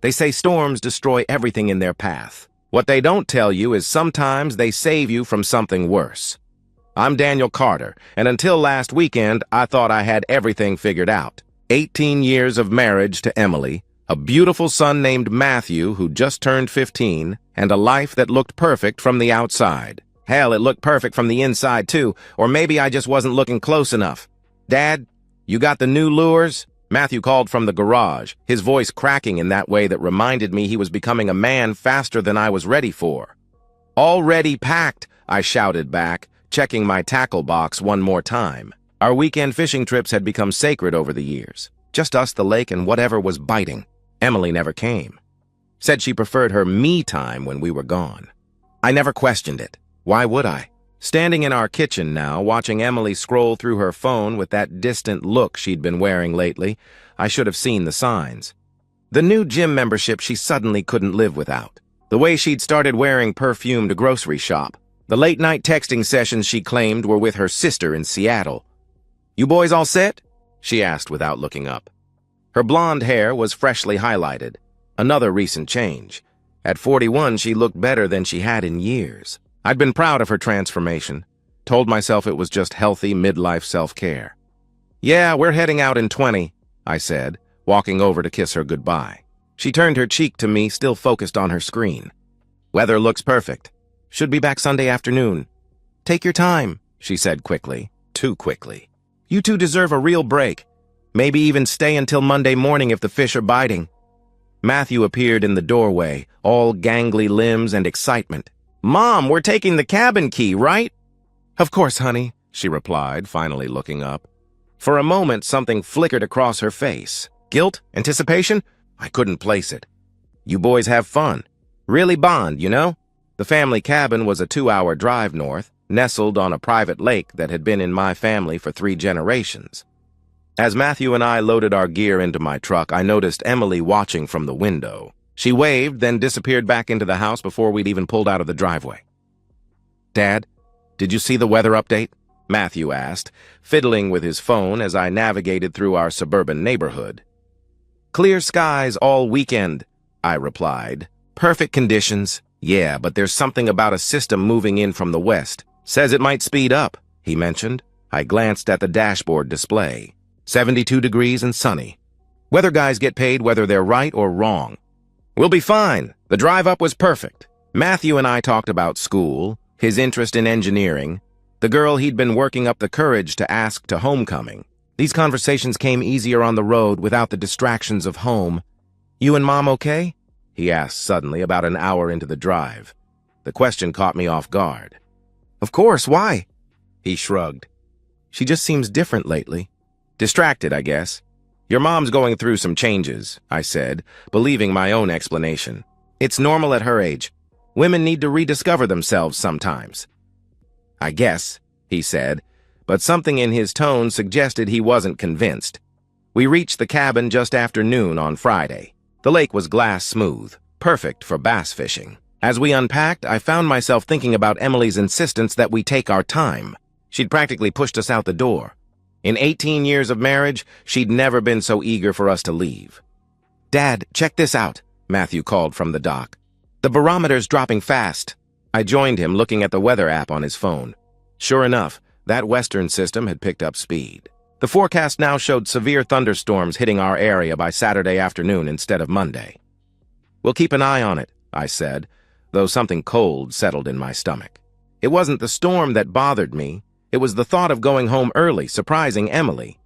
They say storms destroy everything in their path. What they don't tell you is sometimes they save you from something worse. I'm Daniel Carter, and until last weekend, I thought I had everything figured out. 18 years of marriage to Emily, a beautiful son named Matthew who just turned 15, and a life that looked perfect from the outside. Hell, it looked perfect from the inside too, or maybe I just wasn't looking close enough. Dad, you got the new lures? Matthew called from the garage, his voice cracking in that way that reminded me he was becoming a man faster than I was ready for. Already packed, I shouted back, checking my tackle box one more time. Our weekend fishing trips had become sacred over the years. Just us, the lake, and whatever was biting. Emily never came. Said she preferred her me time when we were gone. I never questioned it. Why would I? Standing in our kitchen now, watching Emily scroll through her phone with that distant look she'd been wearing lately, I should have seen the signs. The new gym membership she suddenly couldn't live without. The way she'd started wearing perfume to grocery shop. The late-night texting sessions she claimed were with her sister in Seattle. "You boys all set?" she asked without looking up. Her blonde hair was freshly highlighted. Another recent change. At 41, she looked better than she had in years. I'd been proud of her transformation, told myself it was just healthy midlife self-care. "Yeah, we're heading out in 20, I said, walking over to kiss her goodbye. She turned her cheek to me, still focused on her screen. "Weather looks perfect. Should be back Sunday afternoon." "Take your time," she said quickly, too quickly. "You two deserve a real break. Maybe even stay until Monday morning if the fish are biting." Matthew appeared in the doorway, all gangly limbs and excitement. "Mom, we're taking the cabin key, right?" "Of course, honey," she replied, finally looking up. For a moment, something flickered across her face. Guilt? Anticipation? I couldn't place it. "You boys have fun. Really bond, you know?" The family cabin was a 2-hour drive north, nestled on a private lake that had been in my family for 3 generations. As Matthew and I loaded our gear into my truck, I noticed Emily watching from the window. She waved, then disappeared back into the house before we'd even pulled out of the driveway. "Dad, did you see the weather update?" Matthew asked, fiddling with his phone as I navigated through our suburban neighborhood. "Clear skies all weekend," I replied. "Perfect conditions. Yeah, but there's something about a system moving in from the west. Says it might speed up," he mentioned. I glanced at the dashboard display. 72 degrees and sunny. Weather guys get paid whether they're right or wrong. "We'll be fine. The drive up was perfect." Matthew and I talked about school, his interest in engineering, the girl he'd been working up the courage to ask to homecoming. These conversations came easier on the road without the distractions of home. "You and Mom okay?" he asked suddenly about an hour into the drive. The question caught me off guard. "Of course, why?" He shrugged. "She just seems different lately. Distracted, I guess." "Your mom's going through some changes," I said, believing my own explanation. "It's normal at her age. Women need to rediscover themselves sometimes." "I guess," he said, but something in his tone suggested he wasn't convinced. We reached the cabin just after noon on Friday. The lake was glass smooth, perfect for bass fishing. As we unpacked, I found myself thinking about Emily's insistence that we take our time. She'd practically pushed us out the door. In 18 years of marriage, she'd never been so eager for us to leave. "Dad, check this out," Matthew called from the dock. "The barometer's dropping fast." I joined him, looking at the weather app on his phone. Sure enough, that western system had picked up speed. The forecast now showed severe thunderstorms hitting our area by Saturday afternoon instead of Monday. "We'll keep an eye on it," I said, though something cold settled in my stomach. It wasn't the storm that bothered me. It was the thought of going home early, surprising Emily.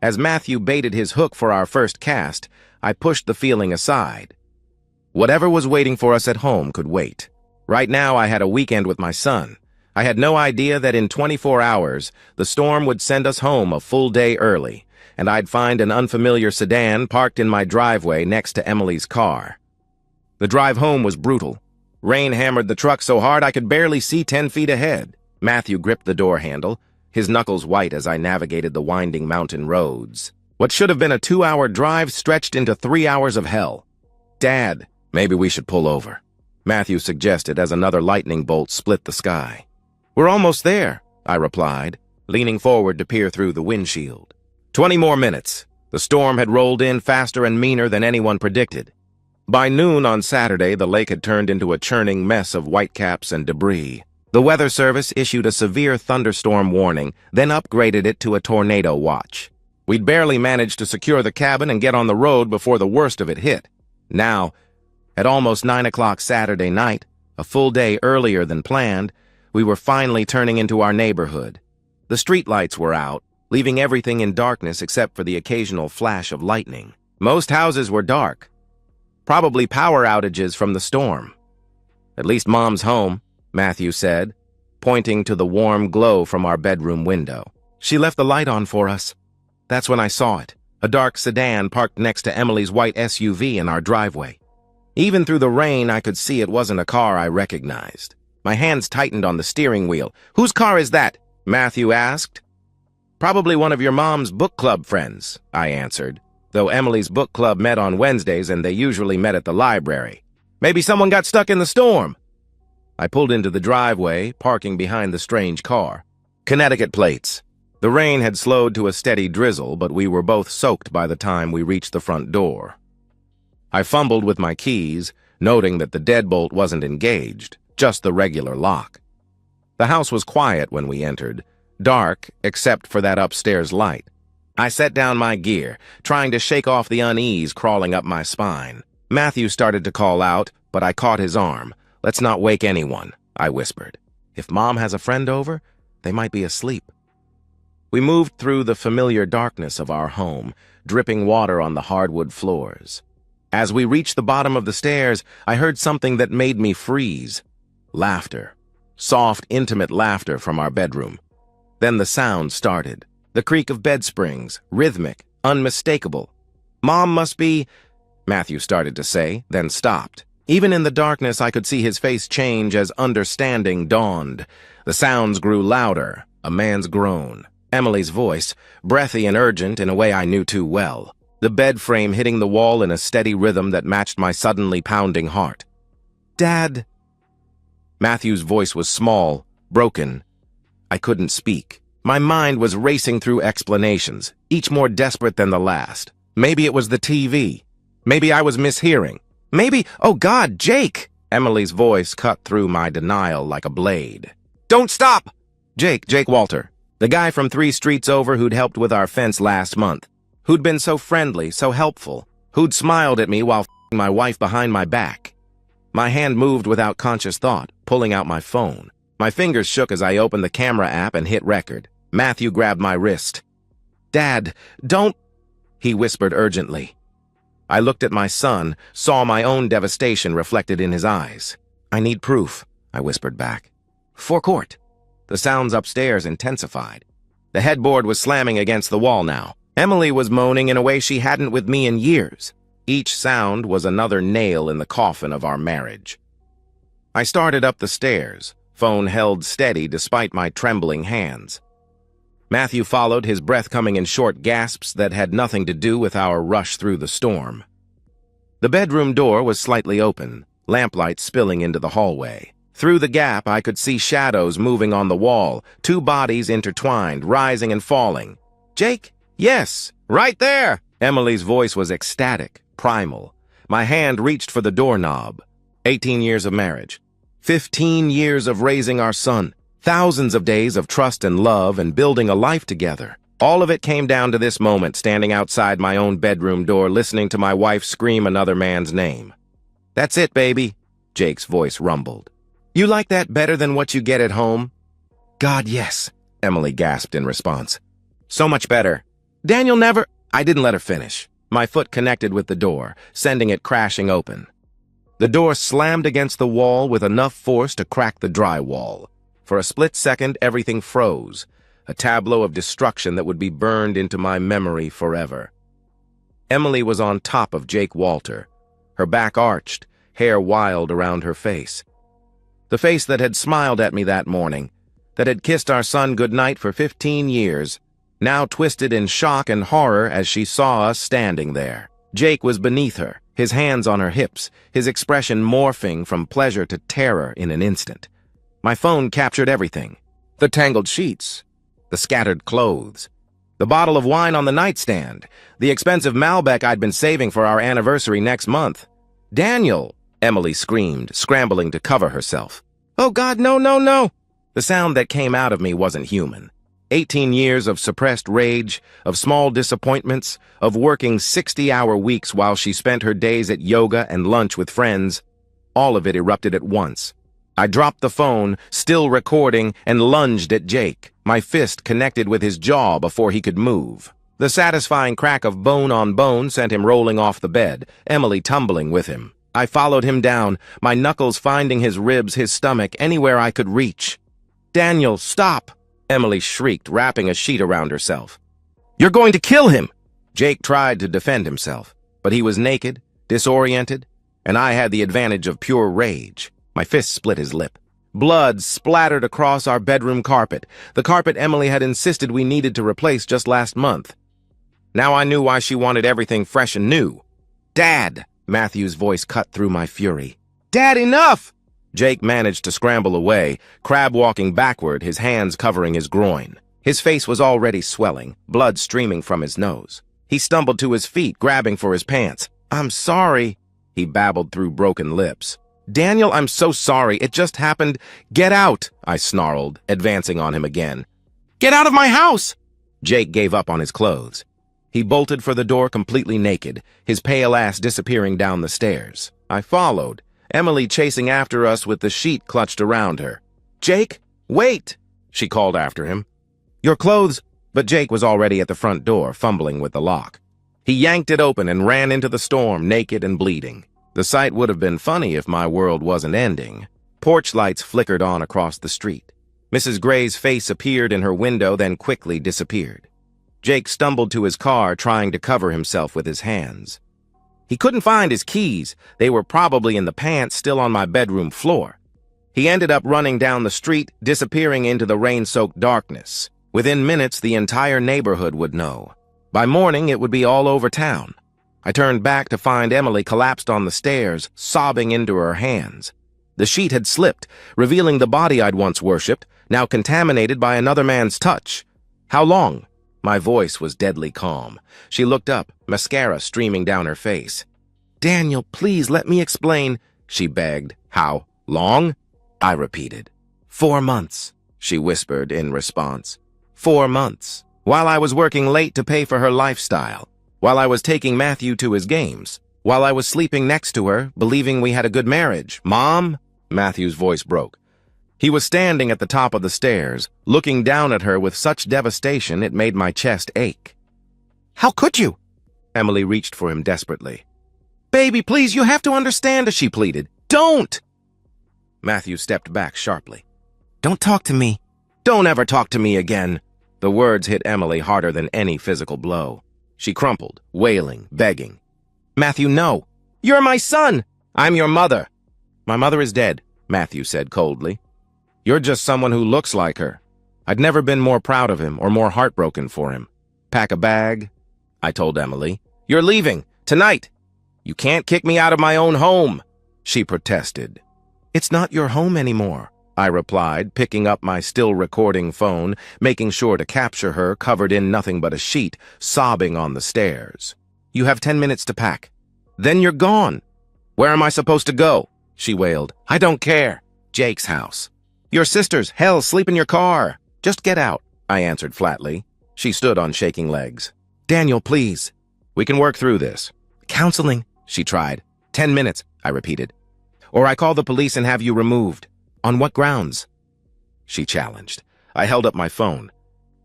As Matthew baited his hook for our first cast, I pushed the feeling aside. Whatever was waiting for us at home could wait. Right now, I had a weekend with my son. I had no idea that in 24 hours, the storm would send us home a full day early, and I'd find an unfamiliar sedan parked in my driveway next to Emily's car. The drive home was brutal. Rain hammered the truck so hard I could barely see 10 feet ahead. Matthew gripped the door handle, his knuckles white as I navigated the winding mountain roads. What should have been a 2-hour drive stretched into 3 hours of hell. "Dad, maybe we should pull over," Matthew suggested as another lightning bolt split the sky. "We're almost there," I replied, leaning forward to peer through the windshield. 20 more minutes. The storm had rolled in faster and meaner than anyone predicted. By noon on Saturday, the lake had turned into a churning mess of whitecaps and debris. The Weather Service issued a severe thunderstorm warning, then upgraded it to a tornado watch. We'd barely managed to secure the cabin and get on the road before the worst of it hit. Now, at almost 9 o'clock Saturday night, a full day earlier than planned, we were finally turning into our neighborhood. The streetlights were out, leaving everything in darkness except for the occasional flash of lightning. Most houses were dark, probably power outages from the storm. "At least Mom's home," Matthew said, pointing to the warm glow from our bedroom window. "She left the light on for us." That's when I saw it, a dark sedan parked next to Emily's white SUV in our driveway. Even through the rain, I could see it wasn't a car I recognized. My hands tightened on the steering wheel. "Whose car is that?" Matthew asked. "Probably one of your mom's book club friends," I answered, though Emily's book club met on Wednesdays and they usually met at the library. "Maybe someone got stuck in the storm." I pulled into the driveway, parking behind the strange car. Connecticut plates. The rain had slowed to a steady drizzle, but we were both soaked by the time we reached the front door. I fumbled with my keys, noting that the deadbolt wasn't engaged, just the regular lock. The house was quiet when we entered, dark except for that upstairs light. I set down my gear, trying to shake off the unease crawling up my spine. Matthew started to call out, but I caught his arm. "Let's not wake anyone," I whispered. "If Mom has a friend over, they might be asleep." We moved through the familiar darkness of our home, dripping water on the hardwood floors. As we reached the bottom of the stairs, I heard something that made me freeze. Laughter. Soft, intimate laughter from our bedroom. Then the sound started. The creak of bed springs, rhythmic, unmistakable. "Mom must be," Matthew started to say, then stopped. Even in the darkness, I could see his face change as understanding dawned. The sounds grew louder, a man's groan. Emily's voice, breathy and urgent in a way I knew too well. The bed frame hitting the wall in a steady rhythm that matched my suddenly pounding heart. "Dad." Matthew's voice was small, broken. I couldn't speak. My mind was racing through explanations, each more desperate than the last. Maybe it was the TV. Maybe I was mishearing. Maybe, "Oh God, Jake!" Emily's voice cut through my denial like a blade. "Don't stop!" Jake Walter. The guy from 3 streets over who'd helped with our fence last month. Who'd been so friendly, so helpful. Who'd smiled at me while f***ing my wife behind my back. My hand moved without conscious thought, pulling out my phone. My fingers shook as I opened the camera app and hit record. Matthew grabbed my wrist. "Dad, don't," he whispered urgently. I looked at my son, saw my own devastation reflected in his eyes. "I need proof," I whispered back. "For court." The sounds upstairs intensified. The headboard was slamming against the wall now. Emily was moaning in a way she hadn't with me in years. Each sound was another nail in the coffin of our marriage. I started up the stairs, phone held steady despite my trembling hands. Matthew followed, his breath coming in short gasps that had nothing to do with our rush through the storm. The bedroom door was slightly open, lamplight spilling into the hallway. Through the gap, I could see shadows moving on the wall, 2 bodies intertwined, rising and falling. "Jake? Yes, right there!" Emily's voice was ecstatic, primal. My hand reached for the doorknob. 18 years of marriage. 15 years of raising our son. Thousands of days of trust and love and building a life together. All of it came down to this moment, standing outside my own bedroom door, listening to my wife scream another man's name. "That's it, baby," Jake's voice rumbled. "You like that better than what you get at home?" "God, yes," Emily gasped in response. "So much better. Daniel never—" I didn't let her finish. My foot connected with the door, sending it crashing open. The door slammed against the wall with enough force to crack the drywall. For a split second, everything froze, a tableau of destruction that would be burned into my memory forever. Emily was on top of Jake Walter, her back arched, hair wild around her face. The face that had smiled at me that morning, that had kissed our son goodnight for 15 years, now twisted in shock and horror as she saw us standing there. Jake was beneath her, his hands on her hips, his expression morphing from pleasure to terror in an instant. My phone captured everything. The tangled sheets, the scattered clothes, the bottle of wine on the nightstand, the expensive Malbec I'd been saving for our anniversary next month. "Daniel!" Emily screamed, scrambling to cover herself. "Oh God, no, no, no!" The sound that came out of me wasn't human. 18 years of suppressed rage, of small disappointments, of working 60-hour weeks while she spent her days at yoga and lunch with friends. All of it erupted at once. I dropped the phone, still recording, and lunged at Jake, my fist connected with his jaw before he could move. The satisfying crack of bone on bone sent him rolling off the bed, Emily tumbling with him. I followed him down, my knuckles finding his ribs, his stomach, anywhere I could reach. "Daniel, stop!" Emily shrieked, wrapping a sheet around herself. "You're going to kill him!" Jake tried to defend himself, but he was naked, disoriented, and I had the advantage of pure rage. My fist split his lip. Blood splattered across our bedroom carpet, the carpet Emily had insisted we needed to replace just last month. Now I knew why she wanted everything fresh and new. "Dad!" Matthew's voice cut through my fury. "Dad, enough!" Jake managed to scramble away, crab-walking backward, his hands covering his groin. His face was already swelling, blood streaming from his nose. He stumbled to his feet, grabbing for his pants. "I'm sorry," he babbled through broken lips. "Daniel, I'm so sorry. It just happened. Get out," I snarled, advancing on him again. "Get out of my house!" Jake gave up on his clothes. He bolted for the door completely naked, his pale ass disappearing down the stairs. I followed, Emily chasing after us with the sheet clutched around her. "Jake, wait!" she called after him. "Your clothes—" But Jake was already at the front door, fumbling with the lock. He yanked it open and ran into the storm, naked and bleeding. The sight would have been funny if my world wasn't ending. Porch lights flickered on across the street. Mrs. Gray's face appeared in her window, then quickly disappeared. Jake stumbled to his car, trying to cover himself with his hands. He couldn't find his keys. They were probably in the pants still on my bedroom floor. He ended up running down the street, disappearing into the rain-soaked darkness. Within minutes, the entire neighborhood would know. By morning, it would be all over town. I turned back to find Emily collapsed on the stairs, sobbing into her hands. The sheet had slipped, revealing the body I'd once worshipped, now contaminated by another man's touch. "How long?" My voice was deadly calm. She looked up, mascara streaming down her face. "Daniel, please let me explain," she begged. "How long?" I repeated. 4 months, she whispered in response. 4 months. While I was working late to pay for her lifestyle. While I was taking Matthew to his games. While I was sleeping next to her, believing we had a good marriage. "Mom?" Matthew's voice broke. He was standing at the top of the stairs, looking down at her with such devastation it made my chest ache. "How could you?" Emily reached for him desperately. "Baby, please, you have to understand," she pleaded. "Don't!" Matthew stepped back sharply. "Don't talk to me. Don't ever talk to me again." The words hit Emily harder than any physical blow. She crumpled, wailing, begging. "Matthew, no. You're my son. I'm your mother." "My mother is dead," Matthew said coldly. "You're just someone who looks like her." I'd never been more proud of him or more heartbroken for him. "Pack a bag," I told Emily. "You're leaving. Tonight. You can't kick me out of my own home," she protested. "It's not your home anymore," I replied, picking up my still-recording phone, making sure to capture her, covered in nothing but a sheet, sobbing on the stairs. "You have 10 minutes to pack. Then you're gone." "Where am I supposed to go?" she wailed. "I don't care." "Jake's house." "Your sister's. Hell, sleep in your car." "Just get out," I answered flatly. She stood on shaking legs. "Daniel, please. We can work through this." "Counseling," she tried. 10 minutes, I repeated. "Or I call the police and have you removed." "On what grounds?" she challenged. I held up my phone.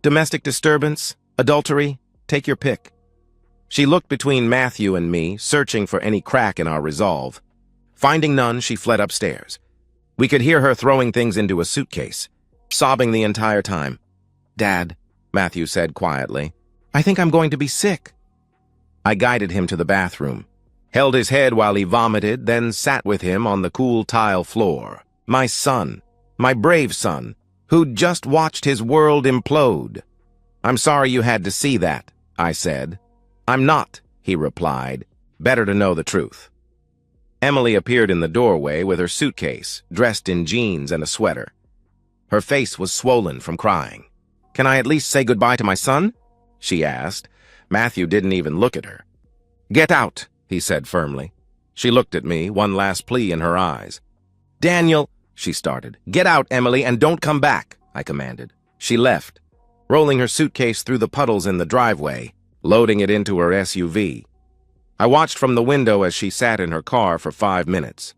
"Domestic disturbance, adultery, take your pick." She looked between Matthew and me, searching for any crack in our resolve. Finding none, she fled upstairs. We could hear her throwing things into a suitcase, sobbing the entire time. "Dad," Matthew said quietly, "I think I'm going to be sick." I guided him to the bathroom, held his head while he vomited, then sat with him on the cool tile floor. My son, my brave son, who'd just watched his world implode. "I'm sorry you had to see that," I said. "I'm not," he replied. "Better to know the truth." Emily appeared in the doorway with her suitcase, dressed in jeans and a sweater. Her face was swollen from crying. "Can I at least say goodbye to my son?" she asked. Matthew didn't even look at her. "Get out," he said firmly. She looked at me, one last plea in her eyes. "Daniel," she started. "Get out, Emily, and don't come back," I commanded. She left, rolling her suitcase through the puddles in the driveway, loading it into her SUV. I watched from the window as she sat in her car for 5 minutes,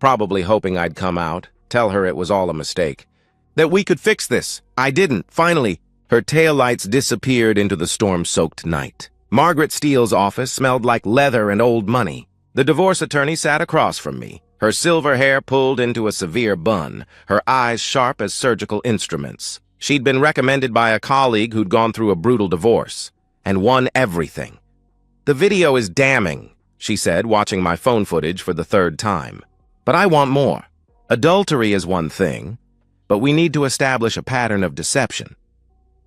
probably hoping I'd come out, tell her it was all a mistake, that we could fix this. I didn't. Finally, her taillights disappeared into the storm-soaked night. Margaret Steele's office smelled like leather and old money. The divorce attorney sat across from me, her silver hair pulled into a severe bun, her eyes sharp as surgical instruments. She'd been recommended by a colleague who'd gone through a brutal divorce and won everything. "The video is damning," she said, watching my phone footage for the 3rd time. "But I want more. Adultery is one thing, but we need to establish a pattern of deception."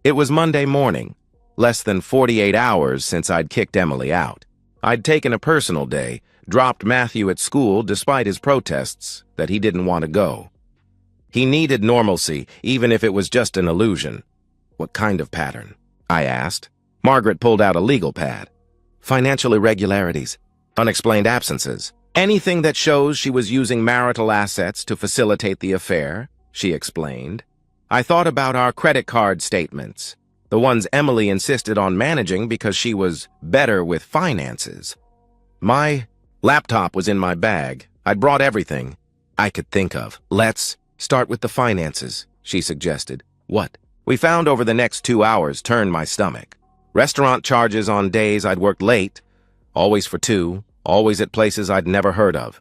It was Monday morning, less than 48 hours since I'd kicked Emily out. I'd taken a personal day, dropped Matthew at school despite his protests that he didn't want to go. He needed normalcy, even if it was just an illusion. "What kind of pattern?" I asked. Margaret pulled out a legal pad. "Financial irregularities, unexplained absences, anything that shows she was using marital assets to facilitate the affair," she explained. I thought about our credit card statements, the ones Emily insisted on managing because she was better with finances. My laptop was in my bag. I'd brought everything I could think of. "Let's start with the finances," she suggested. "What?" We found over the next 2 hours turned my stomach. Restaurant charges on days I'd worked late, always for two, always at places I'd never heard of.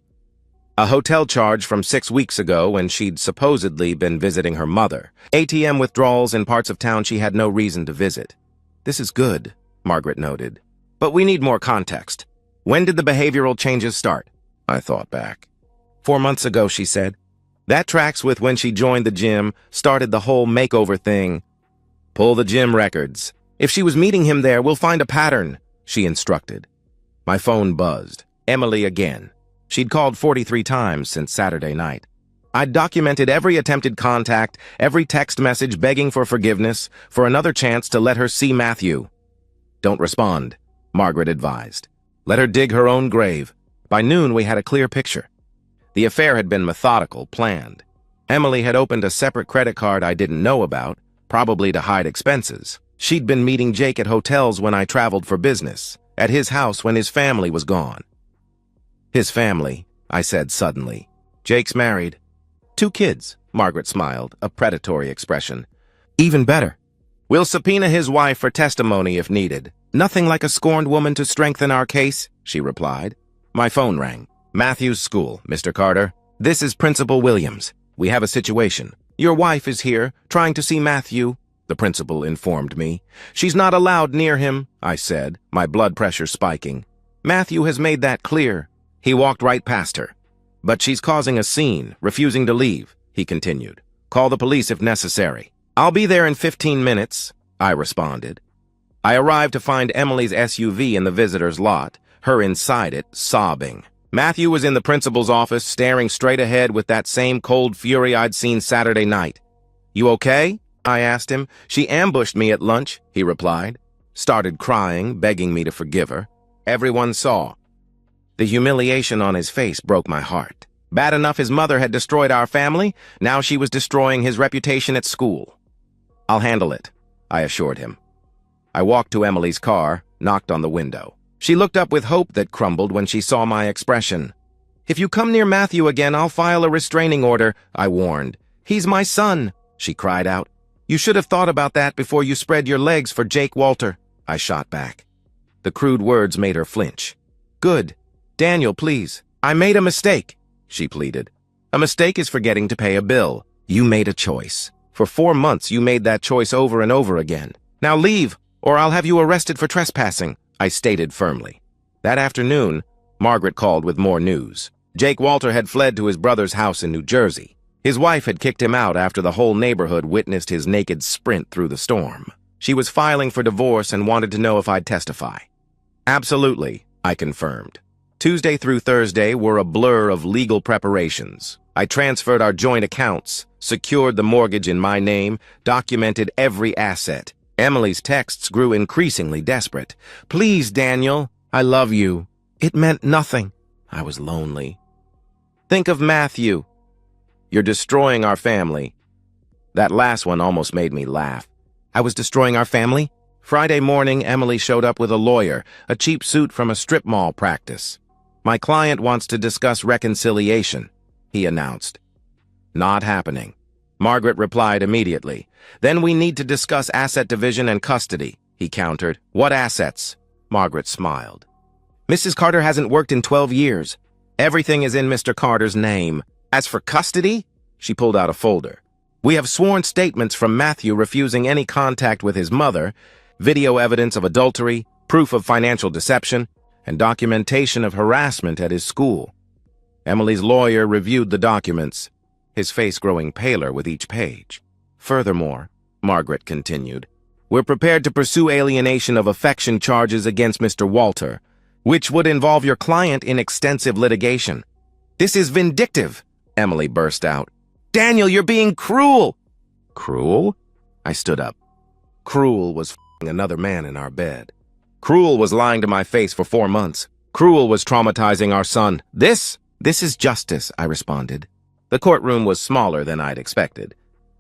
A hotel charge from 6 weeks ago when she'd supposedly been visiting her mother. ATM withdrawals in parts of town she had no reason to visit. "This is good," Margaret noted. "But we need more context. When did the behavioral changes start?" I thought back. 4 months ago, she said. "That tracks with when she joined the gym, started the whole makeover thing. Pull the gym records. If she was meeting him there, we'll find a pattern," she instructed. My phone buzzed. Emily again. She'd called 43 times since Saturday night. I'd documented every attempted contact, every text message begging for forgiveness, for another chance to let her see Matthew. "Don't respond," Margaret advised. "Let her dig her own grave." By noon, we had a clear picture. The affair had been methodical, planned. Emily had opened a separate credit card I didn't know about, probably to hide expenses. She'd been meeting Jake at hotels when I traveled for business, at his house when his family was gone. "His family," I said suddenly. "Jake's married. 2 kids, Margaret smiled, a predatory expression. "Even better. We'll subpoena his wife for testimony if needed. Nothing like a scorned woman to strengthen our case," she replied. My phone rang. "Matthew's school, Mr. Carter. This is Principal Williams. We have a situation. Your wife is here, trying to see Matthew," the principal informed me. "She's not allowed near him," I said, my blood pressure spiking. "Matthew has made that clear." He walked right past her. "But she's causing a scene, refusing to leave," he continued. "Call the police if necessary." "I'll be there in 15 minutes, I responded. I arrived to find Emily's SUV in the visitor's lot, her inside it, sobbing. Matthew was in the principal's office, staring straight ahead with that same cold fury I'd seen Saturday night. "You okay?" I asked him. "She ambushed me at lunch," he replied. Started crying, begging me to forgive her. Everyone saw. The humiliation on his face broke my heart. Bad enough his mother had destroyed our family, now she was destroying his reputation at school. "I'll handle it," I assured him. I walked to Emily's car, knocked on the window. She looked up with hope that crumbled when she saw my expression. "If you come near Matthew again, I'll file a restraining order," I warned. "He's my son," she cried out. "You should have thought about that before you spread your legs for Jake Walter," I shot back. The crude words made her flinch. "Good. Daniel, please. I made a mistake," she pleaded. "A mistake is forgetting to pay a bill. You made a choice. For 4 months you made that choice over and over again. Now leave, or I'll have you arrested for trespassing," I stated firmly. That afternoon, Margaret called with more news. Jake Walter had fled to his brother's house in New Jersey. His wife had kicked him out after the whole neighborhood witnessed his naked sprint through the storm. She was filing for divorce and wanted to know if I'd testify. "Absolutely," I confirmed. Tuesday through Thursday were a blur of legal preparations. I transferred our joint accounts, secured the mortgage in my name, documented every asset. Emily's texts grew increasingly desperate. "Please, Daniel, I love you." "It meant nothing. I was lonely. Think of Matthew. You're destroying our family. That last one almost made me laugh. I was destroying our family? Friday morning, Emily showed up with a lawyer, a cheap suit from a strip mall practice. My client wants to discuss reconciliation, he announced. Not happening. Margaret replied immediately. Then we need to discuss asset division and custody, he countered. What assets? Margaret smiled. Mrs. Carter hasn't worked in 12 years. Everything is in Mr. Carter's name. As for custody, she pulled out a folder. We have sworn statements from Matthew refusing any contact with his mother, video evidence of adultery, proof of financial deception, and documentation of harassment at his school. Emily's lawyer reviewed the documents, his face growing paler with each page. Furthermore, Margaret continued, we're prepared to pursue alienation of affection charges against Mr. Walter, which would involve your client in extensive litigation. This is vindictive, Emily burst out. Daniel, you're being cruel! Cruel? I stood up. Cruel was f***ing another man in our bed. Cruel was lying to my face for 4 months. Cruel was traumatizing our son. This is justice, I responded. The courtroom was smaller than I'd expected.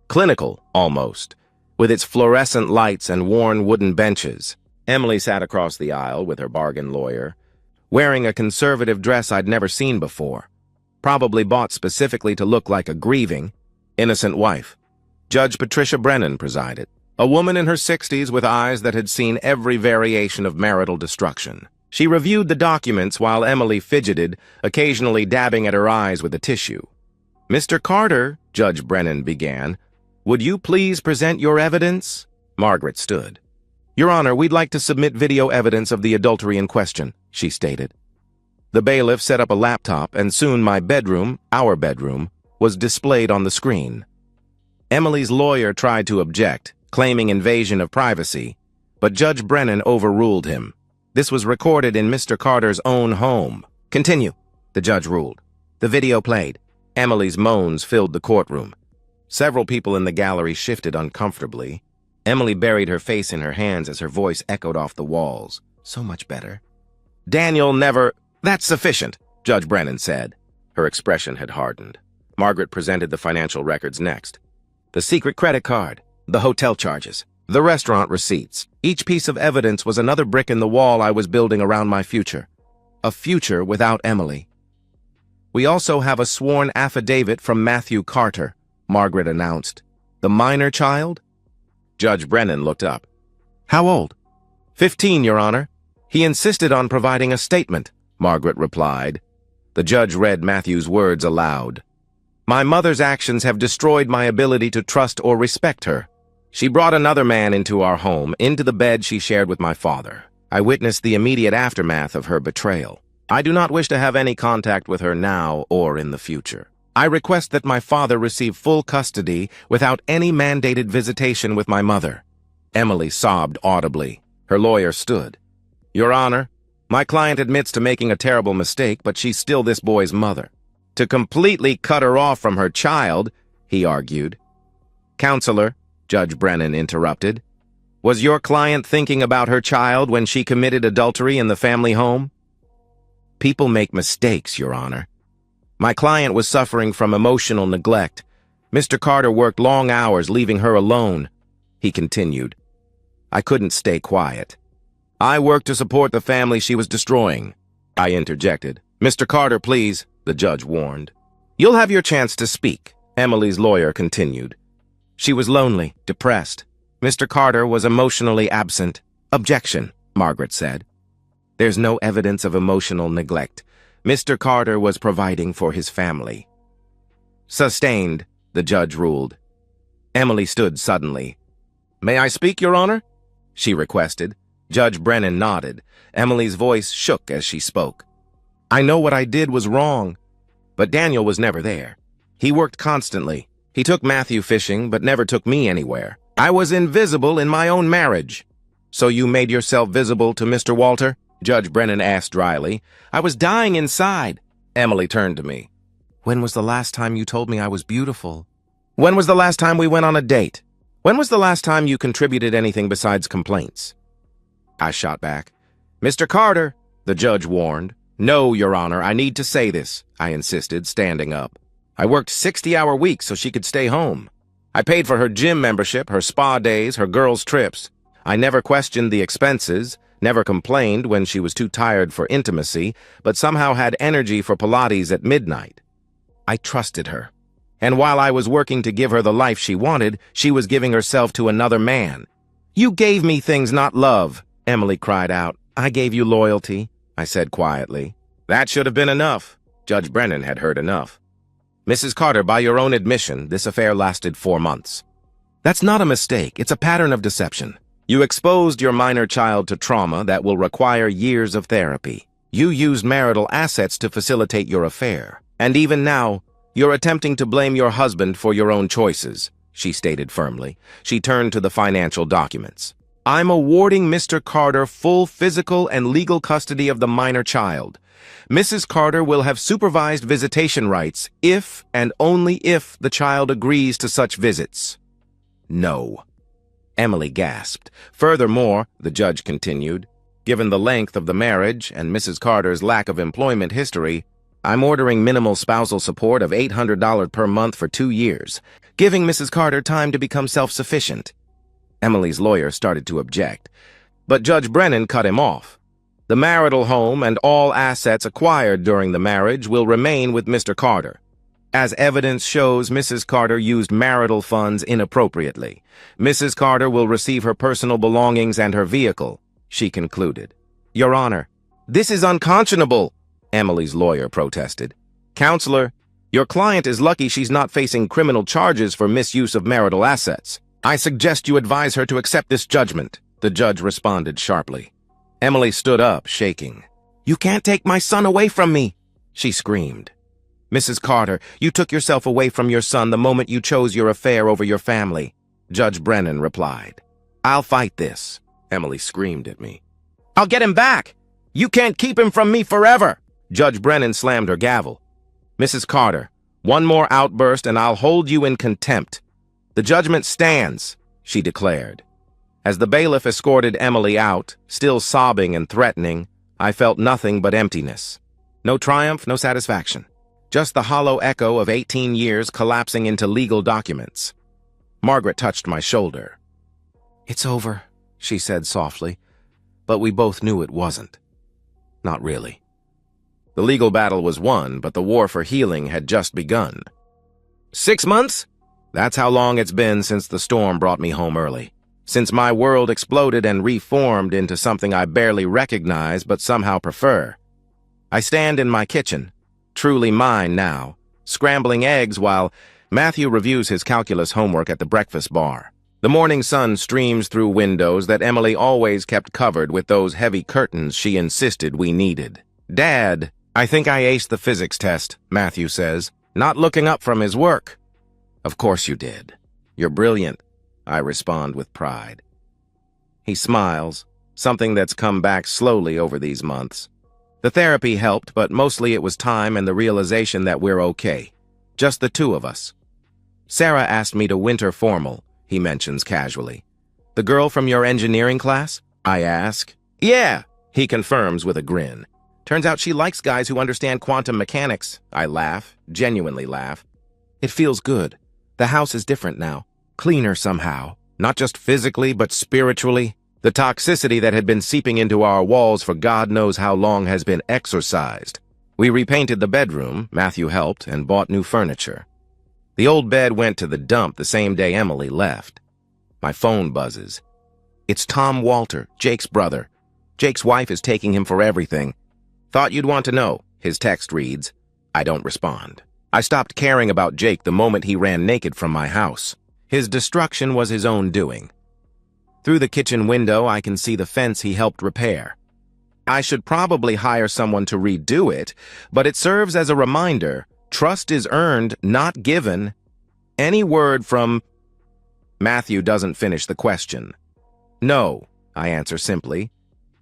Clinical, almost, with its fluorescent lights and worn wooden benches. Emily sat across the aisle with her bargain lawyer, wearing a conservative dress I'd never seen before, probably bought specifically to look like a grieving, innocent wife. Judge Patricia Brennan presided, a woman in her 60s with eyes that had seen every variation of marital destruction. She reviewed the documents while Emily fidgeted, occasionally dabbing at her eyes with a tissue. Mr. Carter, Judge Brennan began, would you please present your evidence? Margaret stood. Your Honor, we'd like to submit video evidence of the adultery in question, she stated. The bailiff set up a laptop, and soon my bedroom, our bedroom, was displayed on the screen. Emily's lawyer tried to object, claiming invasion of privacy, but Judge Brennan overruled him. This was recorded in Mr. Carter's own home. Continue, the judge ruled. The video played. Emily's moans filled the courtroom. Several people in the gallery shifted uncomfortably. Emily buried her face in her hands as her voice echoed off the walls. So much better. Daniel never... That's sufficient, Judge Brennan said. Her expression had hardened. Margaret presented the financial records next. The secret credit card, the hotel charges, the restaurant receipts. Each piece of evidence was another brick in the wall I was building around my future. A future without Emily. We also have a sworn affidavit from Matthew Carter, Margaret announced. The minor child? Judge Brennan looked up. How old? 15, Your Honor. He insisted on providing a statement, Margaret replied. The judge read Matthew's words aloud. My mother's actions have destroyed my ability to trust or respect her. She brought another man into our home, into the bed she shared with my father. I witnessed the immediate aftermath of her betrayal. I do not wish to have any contact with her now or in the future. I request that my father receive full custody without any mandated visitation with my mother. Emily sobbed audibly. Her lawyer stood. Your Honor, my client admits to making a terrible mistake, but she's still this boy's mother. To completely cut her off from her child, he argued. Counselor, Judge Brennan interrupted, was your client thinking about her child when she committed adultery in the family home? People make mistakes, Your Honor. My client was suffering from emotional neglect. Mr. Carter worked long hours, leaving her alone. He continued. I couldn't stay quiet. I worked to support the family she was destroying. I interjected. Mr. Carter, please, the judge warned. You'll have your chance to speak, Emily's lawyer continued. She was lonely, depressed. Mr. Carter was emotionally absent. Objection, Margaret said. There's no evidence of emotional neglect. Mr. Carter was providing for his family. Sustained, the judge ruled. Emily stood suddenly. May I speak, Your Honor? She requested. Judge Brennan nodded. Emily's voice shook as she spoke. I know what I did was wrong, but Daniel was never there. He worked constantly. He took Matthew fishing, but never took me anywhere. I was invisible in my own marriage. So you made yourself visible to Mr. Walter? Judge Brennan asked dryly. I was dying inside. Emily turned to me. When was the last time you told me I was beautiful? When was the last time we went on a date? When was the last time you contributed anything besides complaints? I shot back. Mr. Carter, the judge warned, No, Your Honor, I need to say this, I insisted, standing up. I worked 60-hour weeks so she could stay home. I paid for her gym membership, her spa days, her girls' trips. I never questioned the expenses, never complained when she was too tired for intimacy, but somehow had energy for Pilates at midnight. I trusted her. And while I was working to give her the life she wanted, she was giving herself to another man. You gave me things, not love, Emily cried out. I gave you loyalty, I said quietly. That should have been enough. Judge Brennan had heard enough. Mrs. Carter, by your own admission, this affair lasted 4 months. That's not a mistake. It's a pattern of deception. You exposed your minor child to trauma that will require years of therapy. You used marital assets to facilitate your affair. And even now, you're attempting to blame your husband for your own choices, she stated firmly. She turned to the financial documents. I'm awarding Mr. Carter full physical and legal custody of the minor child. Mrs. Carter will have supervised visitation rights if and only if the child agrees to such visits. No. Emily gasped. Furthermore, the judge continued, given the length of the marriage and Mrs. Carter's lack of employment history, I'm ordering minimal spousal support of $800 per month for 2 years, giving Mrs. Carter time to become self-sufficient. Emily's lawyer started to object, but Judge Brennan cut him off. The marital home and all assets acquired during the marriage will remain with Mr. Carter. As evidence shows, Mrs. Carter used marital funds inappropriately. Mrs. Carter will receive her personal belongings and her vehicle, she concluded. Your Honor, this is unconscionable, Emily's lawyer protested. Counselor, your client is lucky she's not facing criminal charges for misuse of marital assets. I suggest you advise her to accept this judgment, the judge responded sharply. Emily stood up, shaking. You can't take my son away from me, she screamed. Mrs. Carter, you took yourself away from your son the moment you chose your affair over your family, Judge Brennan replied. I'll fight this, Emily screamed at me. I'll get him back. You can't keep him from me forever. Judge Brennan slammed her gavel. Mrs. Carter, one more outburst and I'll hold you in contempt. The judgment stands, she declared. As the bailiff escorted Emily out, still sobbing and threatening, I felt nothing but emptiness. No triumph, no satisfaction. Just the hollow echo of 18 years collapsing into legal documents. Margaret touched my shoulder. It's over, she said softly, but we both knew it wasn't. Not really. The legal battle was won, but the war for healing had just begun. 6 months? That's how long it's been since the storm brought me home early. Since my world exploded and reformed into something I barely recognize but somehow prefer. I stand in my kitchen, truly mine now, scrambling eggs while Matthew reviews his calculus homework at the breakfast bar. The morning sun streams through windows that Emily always kept covered with those heavy curtains she insisted we needed. Dad, I think I aced the physics test, Matthew says, not looking up from his work. Of course you did. You're brilliant, I respond with pride. He smiles, something that's come back slowly over these months. The therapy helped, but mostly it was time and the realization that we're okay. Just the two of us. Sarah asked me to winter formal, he mentions casually. The girl from your engineering class? I ask. Yeah, he confirms with a grin. Turns out she likes guys who understand quantum mechanics. I laugh, genuinely laugh. It feels good. The house is different now. Cleaner somehow. Not just physically, but spiritually. The toxicity that had been seeping into our walls for God knows how long has been exorcised. We repainted the bedroom, Matthew helped, and bought new furniture. The old bed went to the dump the same day Emily left. My phone buzzes. It's Tom Walter, Jake's brother. Jake's wife is taking him for everything. Thought you'd want to know, his text reads. I don't respond. I stopped caring about Jake the moment he ran naked from my house. His destruction was his own doing. Through the kitchen window, I can see the fence he helped repair. I should probably hire someone to redo it, but it serves as a reminder. Trust is earned, not given. Any word from... Matthew doesn't finish the question. No, I answer simply.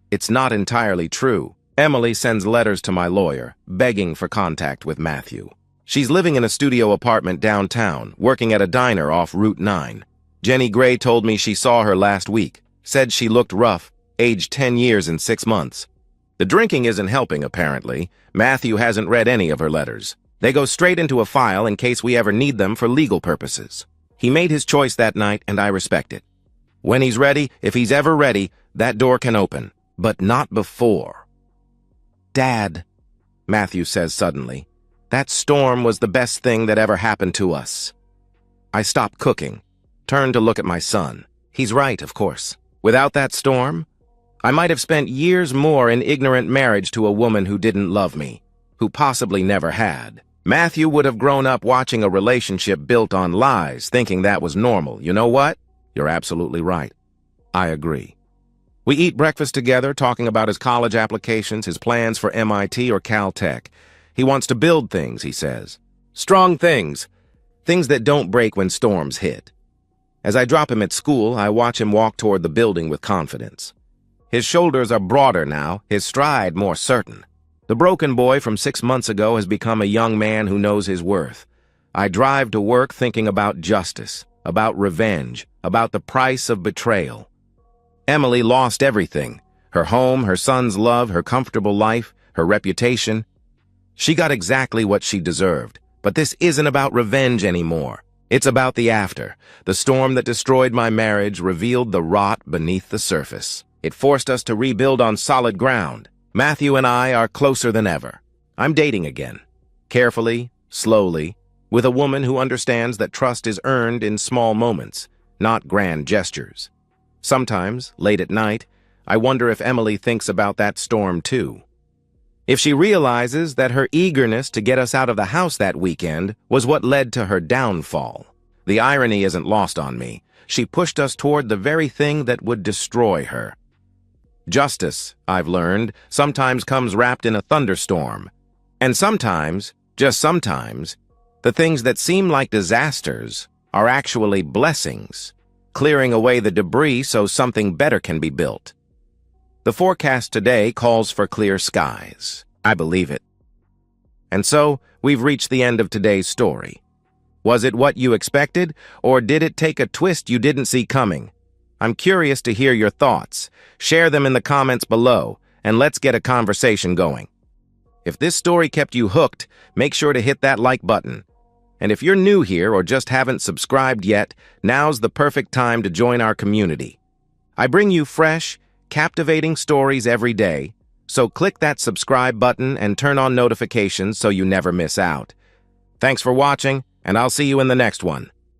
It's not entirely true. Emily sends letters to my lawyer, begging for contact with Matthew. She's living in a studio apartment downtown, working at a diner off Route 9. Jenny Gray told me she saw her last week, said she looked rough, aged 10 years and 6 months. The drinking isn't helping, apparently. Matthew hasn't read any of her letters. They go straight into a file in case we ever need them for legal purposes. He made his choice that night, and I respect it. When he's ready, if he's ever ready, that door can open. But not before. Dad, Matthew says suddenly, that storm was the best thing that ever happened to us. I stop cooking, turn to look at my son. He's right, of course. Without that storm, I might have spent years more in ignorant marriage to a woman who didn't love me, who possibly never had. Matthew would have grown up watching a relationship built on lies, thinking that was normal. You know what? You're absolutely right. I agree. We eat breakfast together, talking about his college applications, his plans for MIT or Caltech. He wants to build things, he says. Strong things. Things that don't break when storms hit. As I drop him at school, I watch him walk toward the building with confidence. His shoulders are broader now, his stride more certain. The broken boy from 6 months ago has become a young man who knows his worth. I drive to work thinking about justice, about revenge, about the price of betrayal. Emily lost everything. Her home, her son's love, her comfortable life, her reputation. She got exactly what she deserved. But this isn't about revenge anymore. It's about the after. The storm that destroyed my marriage revealed the rot beneath the surface. It forced us to rebuild on solid ground. Matthew and I are closer than ever. I'm dating again. Carefully, slowly, with a woman who understands that trust is earned in small moments, not grand gestures. Sometimes, late at night, I wonder if Emily thinks about that storm too. If she realizes that her eagerness to get us out of the house that weekend was what led to her downfall. The irony isn't lost on me. She pushed us toward the very thing that would destroy her. Justice, I've learned, sometimes comes wrapped in a thunderstorm. And sometimes, just sometimes, the things that seem like disasters are actually blessings, clearing away the debris so something better can be built. The forecast today calls for clear skies. I believe it. And so, we've reached the end of today's story. Was it what you expected, or did it take a twist you didn't see coming? I'm curious to hear your thoughts. Share them in the comments below, and let's get a conversation going. If this story kept you hooked, make sure to hit that like button. And if you're new here or just haven't subscribed yet, now's the perfect time to join our community. I bring you fresh, captivating stories every day, so click that subscribe button and turn on notifications so you never miss out. Thanks for watching, and I'll see you in the next one.